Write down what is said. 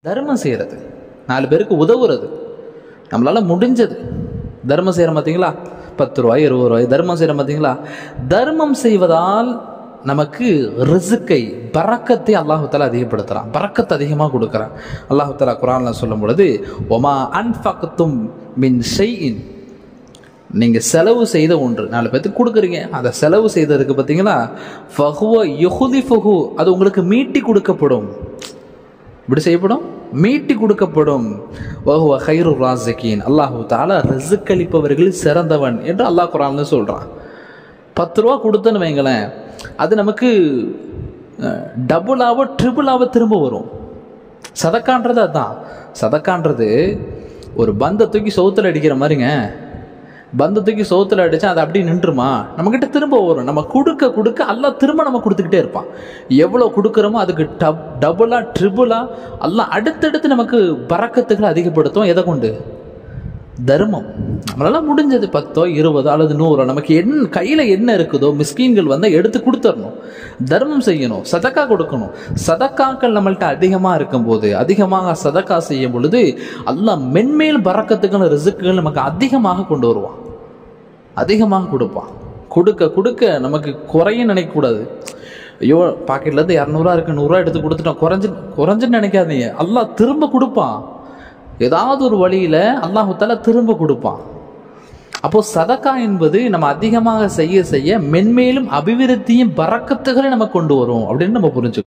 தர்மம் செய்கிறது, 4 பேருக்கு உதவுறது, நம்மளால முடிஞ்சது தர்மம் செய்கிறோம் பார்த்தீங்களா? 10 ரூபாய் 20 ரூபாய் தர்மம் செய்கிறோம் பார்த்தீங்களா? தர்மம் செய்வதால் நமக்கு ரிசுக்கை பரக்கத்தை அல்லாஹு தஆலா அதிகப்படுத்துகிறான், பரக்கத்தை அதிகமாக கொடுக்குறான். அல்லாஹு தஆலா குர்ஆனில் சொல்லும் பொழுது, ஒமா அன்ஃபக்தும் மின் ஷைஇன், நீங்கள் செலவு செய்த ஒன்று 4 பேருக்கு கொடுக்குறீங்க, அதை செலவு செய்ததுக்கு பார்த்தீங்களா, ஃபஹுவ யுஹ்லிஃபுஹு, அது உங்களுக்கு மீட்டி கொடுக்கப்படும். இப்படி செய்யப்படும், மீட்டி கொடுக்கப்படும். வஹுவ கைருர் ராஸிகீன், அல்லாஹு தஆலா ரிஸ்க் அளிப்பவர்களில் சிறந்தவன் என்று அல்லாஹ் குர்ஆன்ல சொல்றான். 10 ரூபா கொடுத்தன்னு வைங்களேன், அது நமக்கு டபுளாவோ ட்ரிபிளாவோ திரும்ப வரும். சதக்கான்றது அதுதான். சதக்கான்றது ஒரு பந்தை தூக்கி சவுத்தில் அடிக்கிற மாதிரிங்க. பந்தை தூக்கி சவுத்தில் அடித்தா அது அப்படி நின்றுமா? நம்மக்கிட்ட திரும்ப வரும். நம்ம கொடுக்க கொடுக்க அல்லாஹ் திரும்ப நம்ம கொடுத்துக்கிட்டே இருப்பான். எவ்வளோ கொடுக்குறோமோ அதுக்கு டபுளா ட்ரிபிளா அல்லாஹ் அடுத்தடுத்து நமக்கு பரக்கத்துக்களை அதிகப்படுத்தும். எதை கொண்டு? தர்மம். நம்மளால முடிஞ்சது 10 20 அல்லது 100, நமக்கு என்ன கையில் என்ன இருக்குதோ, மிஸ்கீன்கள் வந்தால் எடுத்து கொடுத்துடணும். தர்மம் செய்யணும், சதக்கா கொடுக்கணும். சதக்காக்கள் நம்மள்கிட்ட அதிகமாக இருக்கும்போது, அதிகமாக சதக்கா செய்யும் பொழுது அல்லாஹ் மென்மேல் பரக்கத்துக்கள் ரிசுக்குகள் நமக்கு அதிகமாக கொண்டு வருவான், அதிகமாக கொடுப்பான். கொடுக்க கொடுக்க நமக்கு குறையும் நினைக்கக்கூடாது. ஐயோ பாக்கெட்லேருந்து 200 இருக்கு, 100 ரூபா எடுத்து கொடுத்துட்டோம், குறைஞ்சுன்னு நினைக்காதீங்க. அல்லாஹ் திரும்ப கொடுப்பான். ஏதாவது ஒரு வழியில் அல்லாஹு தஆலா திரும்ப கொடுப்பான். அப்போ சதக்கா என்பது நம்ம அதிகமாக செய்ய செய்ய மென்மேலும் அபிவிருத்தியும் பரக்கத்துகளை நம்ம கொண்டு வரும் அப்படின்னு நம்ம புரிஞ்சுக்கணும்.